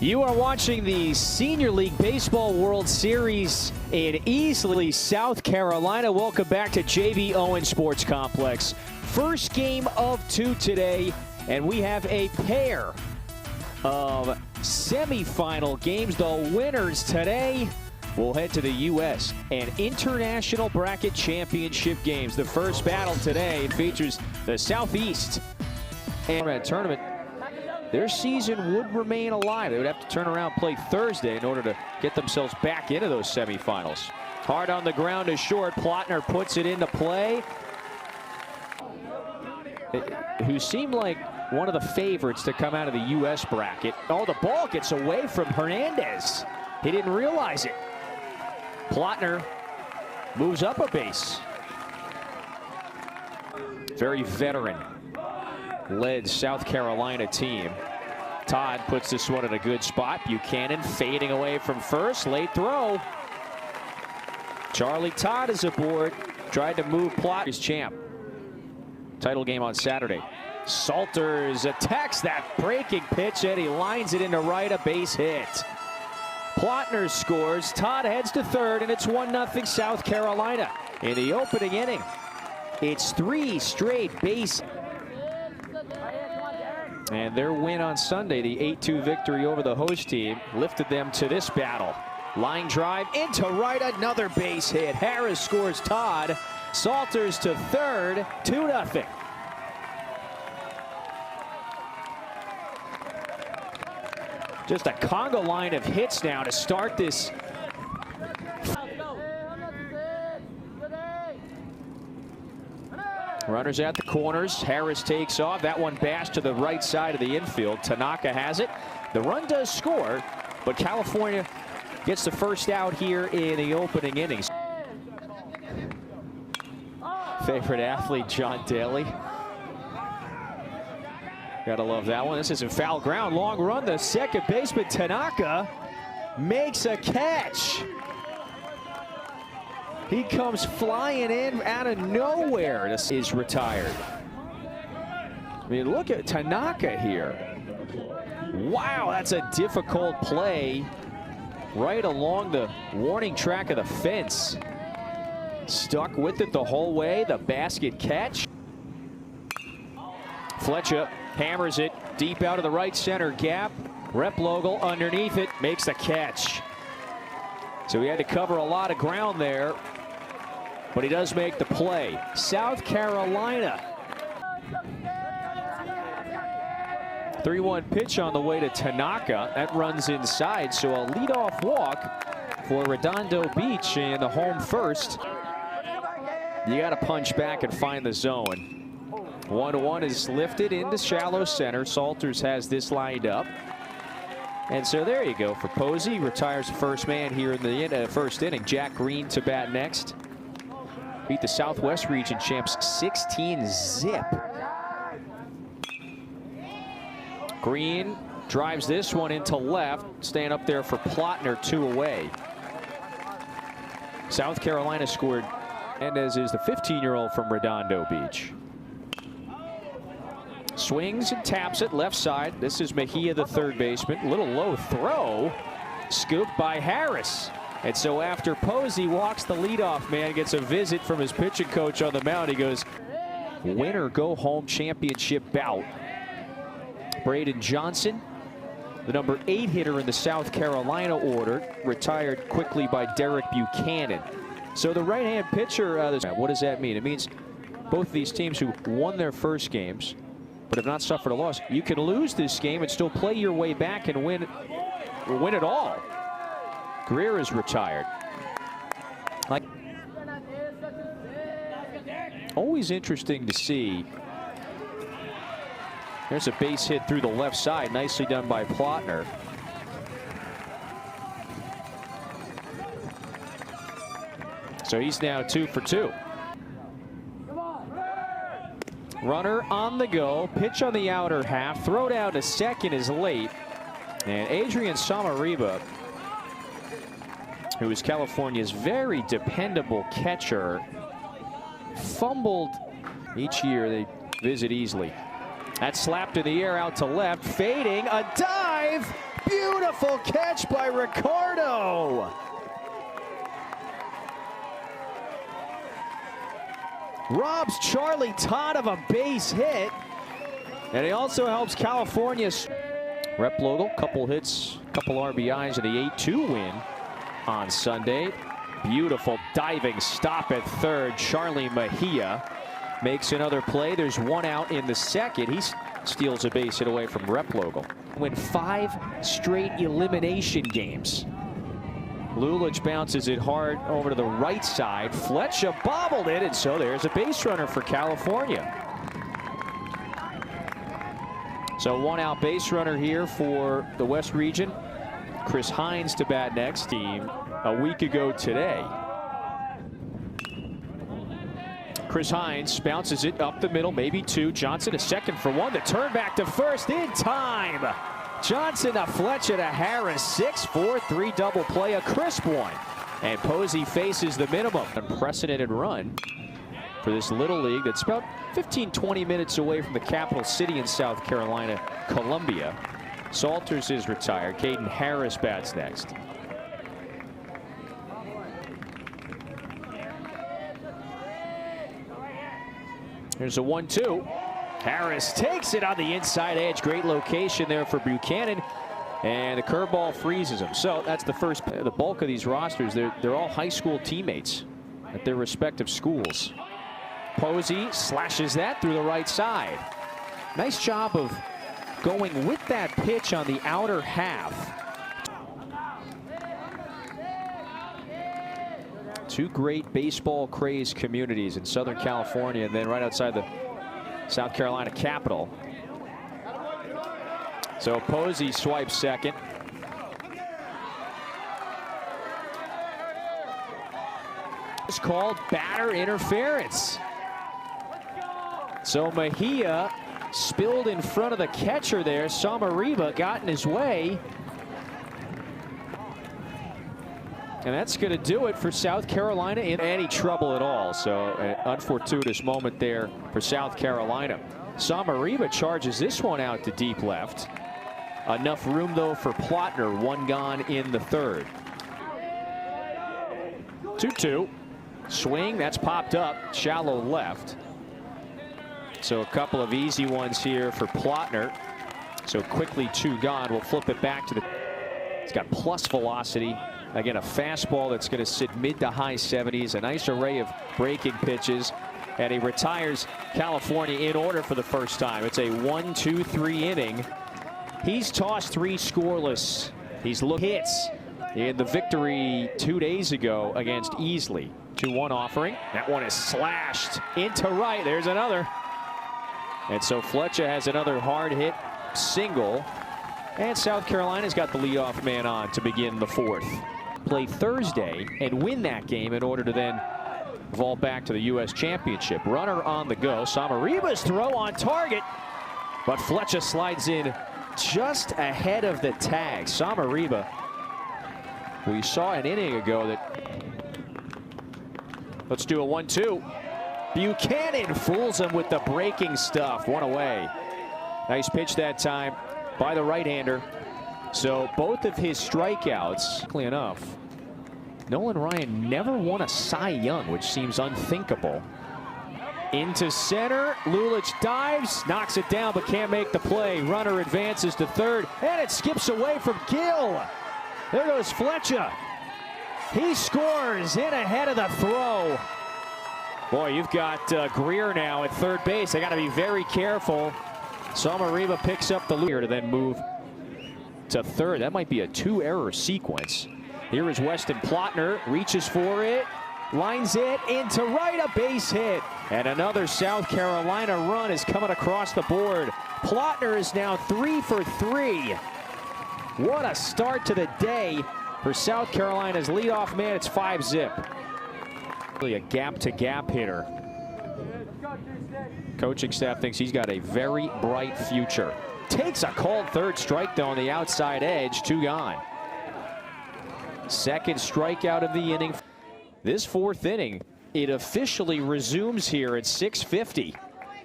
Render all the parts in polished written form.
You are watching the Senior League Baseball World Series in Easley, South Carolina. Welcome back to J.B. Owen Sports Complex. First game of two today, and we have a pair of semifinal games. The winners today will head to the U.S. and International Bracket Championship games. The first battle today features the Southeast and tournament. Their season would remain alive. They would have to turn around and play Thursday in order to get themselves back into those semifinals. Hard on the ground is short. Plotner puts it into play. Who seemed like one of the favorites to come out of the U.S. bracket. Oh, the ball gets away from Hernandez. He didn't realize it. Plotner moves up a base. Very veteran led South Carolina team. Todd puts this one in a good spot. Buchanan fading away from first. Late throw. Charlie Todd is aboard. Tried to move Plotner's champ. Title game on Saturday. Salters attacks that breaking pitch and he lines it into right, a base hit. Plotner scores. Todd heads to third, and it's 1-0 South Carolina. In the opening inning, it's 3 straight base. And their win on Sunday, the 8-2 victory over the host team, lifted them to this battle. Line drive into right, another base hit. Harris scores Todd. Salters to third, 2-0. Just a conga line of hits now to start this. Runners at the corners. Harris takes off. That one bashed to the right side of the infield. Tanaka has it. The run does score, but California gets the first out here in the opening innings. Favorite athlete, John Daly. Gotta love that one. This is in foul ground. Long run. The second baseman, Tanaka, makes a catch. He comes flying in out of nowhere. This is retired. I mean, look at Tanaka here. Wow, that's a difficult play right along the warning track of the fence. Stuck with it the whole way. The basket catch. Fletcher hammers it deep out of the right center gap. Replogle underneath it, makes the catch. So he had to cover a lot of ground there, but he does make the play. South Carolina. 3-1 pitch on the way to Tanaka. That runs inside, so a leadoff walk for Redondo Beach in the home first. You got to punch back and find the zone. 1-1 is lifted into shallow center. Salters has this lined up. And so there you go for Posey. Retires first man here in the first inning. Jack Green to bat next. Beat the Southwest Region champs 16-zip. Green drives this one into left. Staying up there for Plotner, 2 away. South Carolina scored, and as is the 15-year-old from Redondo Beach. Swings and taps it left side. This is Mejia, the third baseman. Little low throw. Scooped by Harris. And so after Posey walks the leadoff man, gets a visit from his pitching coach on the mound. He goes, winner go home championship bout. Braden Johnson, the number 8 hitter in the South Carolina order, retired quickly by Derek Buchanan. So the right-hand pitcher, what does that mean? It means both of these teams who won their first games but have not suffered a loss. You can lose this game and still play your way back and win it all. Greer is retired. Like, always interesting to see. There's a base hit through the left side. Nicely done by Plotner. So he's now 2 for 2. Runner on the go, pitch on the outer half, throw down to second is late. And Adrian Samariba, who is California's very dependable catcher, fumbled each year. They visit easily. That slapped in the air out to left, fading, a dive, beautiful. beautiful catch by Ricardo. Robs Charlie Todd of a base hit. And he also helps California. Replogle, couple hits, couple RBIs in the 8-2 win on Sunday. Beautiful diving stop at third. Charlie Mejia makes another play. There's one out in the second. He steals a base hit away from Replogle. Win 5 straight elimination games. Lulich bounces it hard over to the right side. Fletcher bobbled it, and so there's a base runner for California. So one out base runner here for the West region. Chris Hines to bat next. Team a week ago today. Chris Hines bounces it up the middle, maybe two. Johnson a second for one. The turn back to first in time. Johnson to Fletcher to Harris. 6-4-3 double play, a crisp one. And Posey faces the minimum. Unprecedented run for this little league that's about 15-20 minutes away from the capital city in South Carolina, Columbia. Salters is retired. Caden Harris bats next. Here's a 1-2. Harris takes it on the inside edge. Great location there for Buchanan. And the curveball freezes him. So that's the first. The bulk of these rosters, they're all high school teammates at their respective schools. Posey slashes that through the right side. Nice job of going with that pitch on the outer half. Two great baseball crazed communities in Southern California and then right outside the South Carolina capital. So Posey swipes second. It's called batter interference. So Mejia spilled in front of the catcher there. Samariba got in his way. And that's going to do it for South Carolina in any trouble at all. So an unfortuitous moment there for South Carolina. Samariba charges this one out to deep left. Enough room though for Plotner. One gone in the third. 2-2. Swing, that's popped up. Shallow left. So a couple of easy ones here for Plotner. So quickly two gone. We'll flip it back to the. It's got plus velocity. Again, a fastball that's going to sit mid to high 70s. A nice array of breaking pitches. And he retires California in order for the first time. It's a 1-2-3 inning. He's tossed 3 scoreless. He's looked hits in the victory 2 days ago against Easley. 2-1 offering. That one is slashed into right. There's another. And so Fletcher has another hard hit single. And South Carolina's got the leadoff man on to begin the fourth. Play Thursday and win that game in order to then vault back to the U.S. Championship. Runner on the go. Samariba's throw on target. But Fletcher slides in just ahead of the tag. Samariba, we saw an inning ago that. Let's do a 1-2. Buchanan fools him with the breaking stuff. One away. Nice pitch that time by the right-hander. So both of his strikeouts, quickly enough, Nolan Ryan never won a Cy Young, which seems unthinkable. Into center, Lulich dives, knocks it down, but can't make the play. Runner advances to third, and it skips away from Gill. There goes Fletcher. He scores in ahead of the throw. Boy, you've got Greer now at third base. They got to be very careful. Samariba picks up the lead to then move to third. That might be a 2-error sequence. Here is Weston Plotner, reaches for it, lines it into right, a base hit. And another South Carolina run is coming across the board. Plotner is now 3 for 3. What a start to the day for South Carolina's leadoff man. It's 5-zip. Really a gap-to-gap hitter. Coaching staff thinks he's got a very bright future. Takes a called third strike though on the outside edge. 2 gone. Second strikeout of the inning. This fourth inning, it officially resumes here at 6:50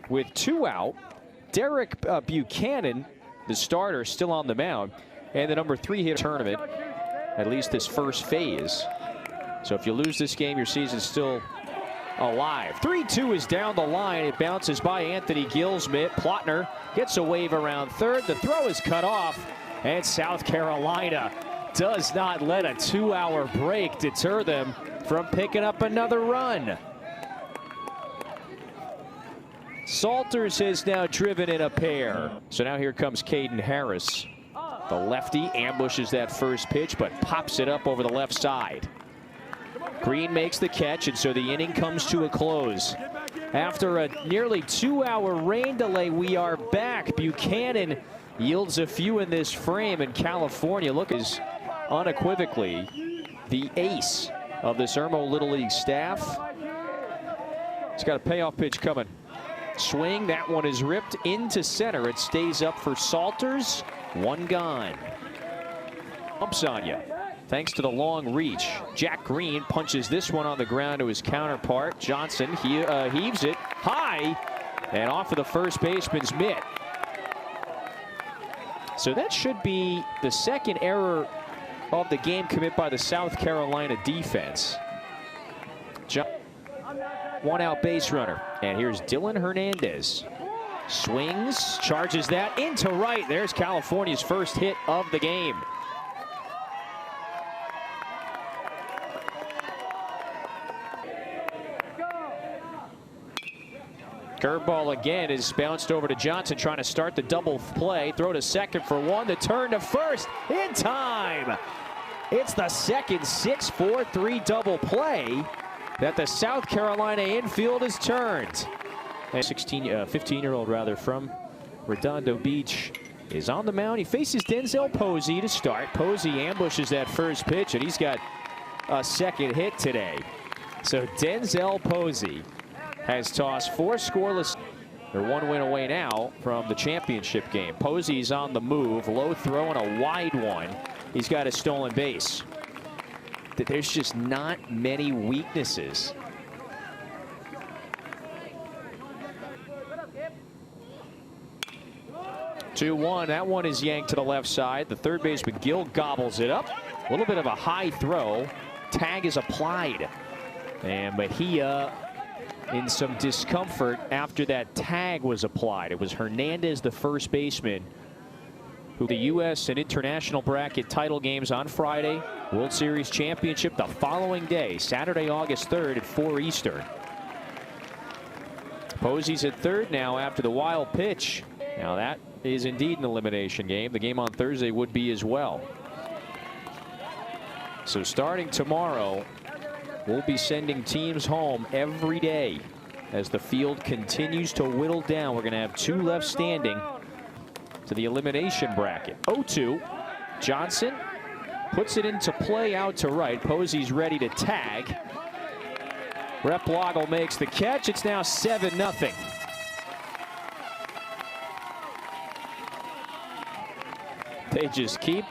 with 2 out. Derek Buchanan, the starter, still on the mound. and the number 3 hit tournament, at least this first phase. So if you lose this game, your season's still alive. 3-2 is down the line. It bounces by Anthony Gilsmith. Plotner gets a wave around third. The throw is cut off, and South Carolina does not let a 2-hour break deter them from picking up another run. Salters has now driven in a pair. So now here comes Caden Harris. The lefty ambushes that first pitch, but pops it up over the left side. Green makes the catch, and so the inning comes to a close. After a nearly 2-hour rain delay, we are back. Buchanan yields a few in this frame, and California is unequivocally the ace of this Irmo Little League staff. He's got a payoff pitch coming. Swing, that one is ripped into center. It stays up for Salters. One gone. Bumps on you. Thanks to the long reach. Jack Green punches this one on the ground to his counterpart. Johnson heaves it high and off of the first baseman's mitt. So that should be the second error of the game commit by the South Carolina defense. One out base runner. And here's Dylan Hernandez. Swings, charges that into right. There's California's first hit of the game. Curveball again is bounced over to Johnson, trying to start the double play. Throw to second for one. The turn to first in time. It's the second 6-4-3 double play that the South Carolina infield has turned. A 15-year-old rather from Redondo Beach is on the mound. He faces Denzel Posey to start. Posey ambushes that first pitch, and he's got a second hit today. So Denzel Posey has tossed 4 scoreless. They're 1 win away now from the championship game. Posey's on the move. Low throw and a wide one. He's got a stolen base. There's just not many weaknesses. Two-one. That one is yanked to the left side. The third baseman Gill gobbles it up. A little bit of a high throw. Tag is applied. And Mejia in some discomfort after that tag was applied. It was Hernandez, the first baseman, who the U.S. and international bracket title games on Friday. World Series championship the following day, Saturday, August 3rd at 4 Eastern. Posey's at third now after the wild pitch. Now that is indeed an elimination game. The game on Thursday would be as well. So starting tomorrow, we'll be sending teams home every day as the field continues to whittle down. We're going to have 2 left standing to the elimination bracket. 0-2. Johnson puts it into play out to right. Posey's ready to tag. Rep Loggle makes the catch. It's now 7-0. They just keep.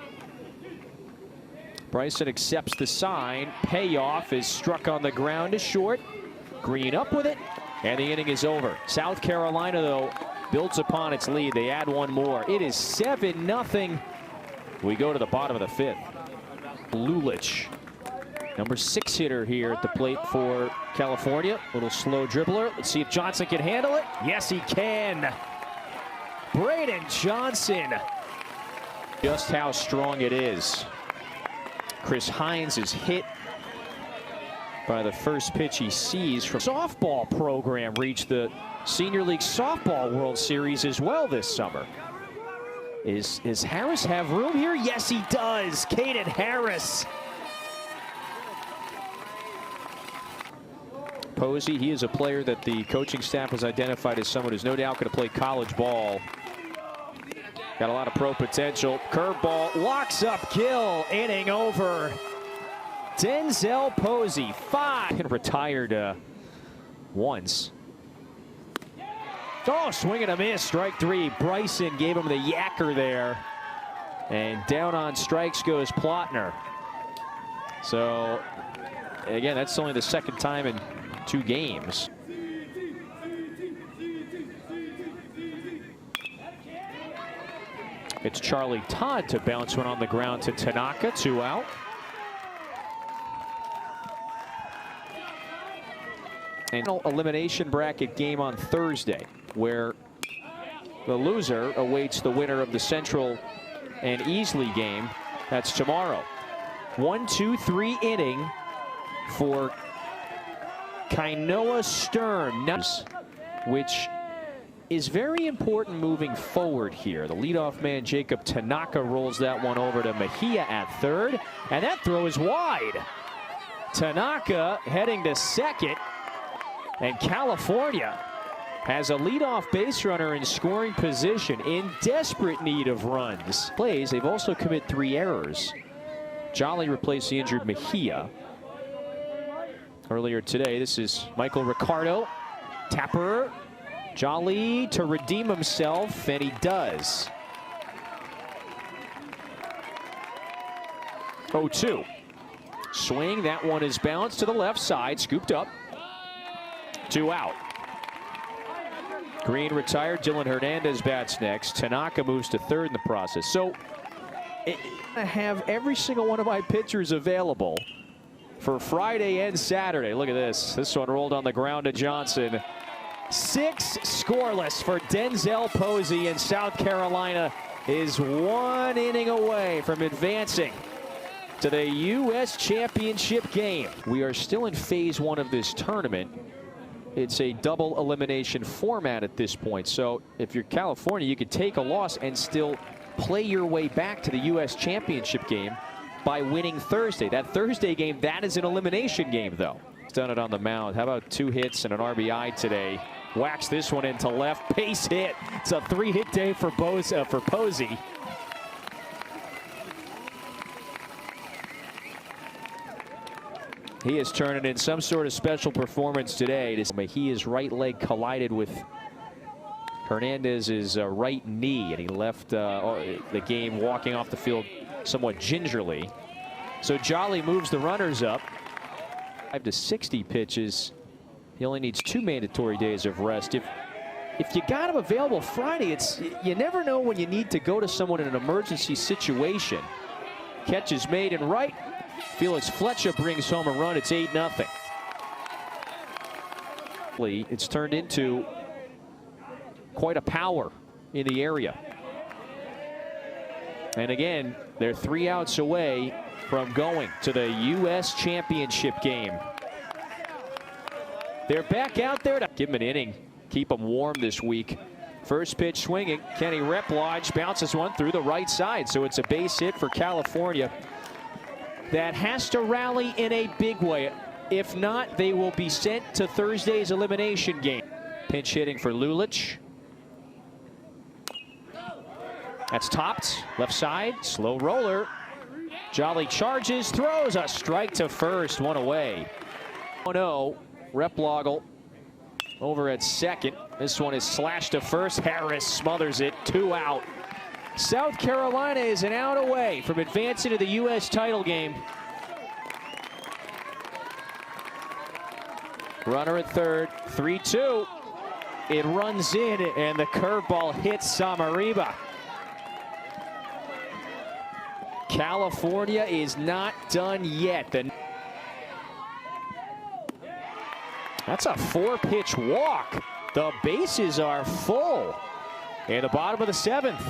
Bryson accepts the sign. Payoff is struck on the ground to short. Green up with it, and the inning is over. South Carolina, though, builds upon its lead. They add one more. It is 7-0. We go to the bottom of the 5th. Lulich, number 6 hitter here at the plate for California. Little slow dribbler. Let's see if Johnson can handle it. Yes, he can. Braden Johnson. Just how strong it is. Chris Hines is hit by the first pitch he sees from softball program. Reached the Senior League Softball World Series as well this summer. Is Harris have room here? Yes, he does. Caden Harris. Posey, he is a player that the coaching staff has identified as someone who's no doubt going to play college ball. Got a lot of pro potential. Curveball locks up Gill. Inning over. Denzel Posey, 5. Retired once. Oh, swing and a miss. Strike 3. Bryson gave him the yacker there. And down on strikes goes Plotner. So, again, that's only the second time in 2 games. It's It's Charlie Todd to bounce one on the ground to Tanaka, 2 out. An elimination bracket game on Thursday, where the loser awaits the winner of the Central and Easley game. That's tomorrow. 1-2-3 inning for Kainoa Stern, which is very important moving forward here. The leadoff man, Jacob Tanaka, rolls that one over to Mejia at third, and that throw is wide. Tanaka heading to second, and California has a leadoff base runner in scoring position, in desperate need of runs. Plays, they've also committed 3 errors. Jolly replaced the injured Mejia. Earlier today, this is Michael Ricardo. Tapper, Jolly to redeem himself, and he does. 0-2. Swing, that one is bounced to the left side, scooped up. 2 out. Green retired. Dylan Hernandez bats next. Tanaka moves to third in the process. So I have every single one of my pitchers available for Friday and Saturday. Look at this. This one rolled on the ground to Johnson. 6 scoreless for Denzel Posey, and South Carolina is 1 inning away from advancing to the U.S. Championship game. We are still in phase 1 of this tournament. It's a double elimination format at this point. So if you're California, you could take a loss and still play your way back to the U.S. Championship game by winning Thursday. That Thursday game, that is an elimination game, though. He's done it on the mound. How about 2 hits and an RBI today? Whacks this one into left. Base hit. It's a 3-hit day for Posey. He is turning in some sort of special performance today. Mejia's right leg collided with Hernandez's right knee, and he left the game walking off the field somewhat gingerly. So Jolly moves the runners up. 5 to 60 pitches. He only needs 2 mandatory days of rest. If you got him available Friday, you never know when you need to go to someone in an emergency situation. Catch is made and right. Felix Fletcher brings home a run. It's 8-0. It's turned into quite a power in the area. And again, they're 3 outs away from going to the U.S. Championship game. They're back out there to give him an inning, keep them warm this week. First pitch swinging. Kenny Replodge bounces one through the right side. So it's a base hit for California that has to rally in a big way. If not, they will be sent to Thursday's elimination game. Pinch hitting for Lulich. That's topped. Left side. Slow roller. Jolly charges. Throws a strike to first. 1 away. 1-0. Replodge over at second. This one is slashed to first. Harris smothers it. 2 out. South Carolina is an out away from advancing to the U.S. title game. Runner at third, 3-2. It runs in, and the curveball hits Samariba. California is not done yet. That's a 4-pitch walk. The bases are full in the bottom of the 7th.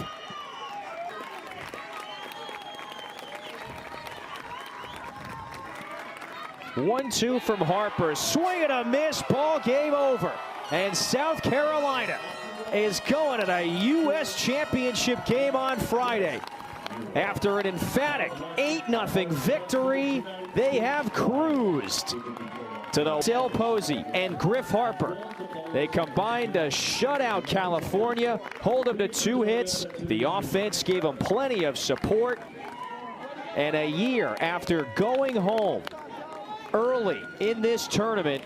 1-2 from Harper. Swing and a miss. Ball game over. And South Carolina is going to the U.S. Championship game on Friday. After an emphatic 8-0 victory, they have cruised to the Del Posey and Griff Harper. They combined to shut out California, hold them to 2 hits. The offense gave them plenty of support. And a year after going home early in this tournament,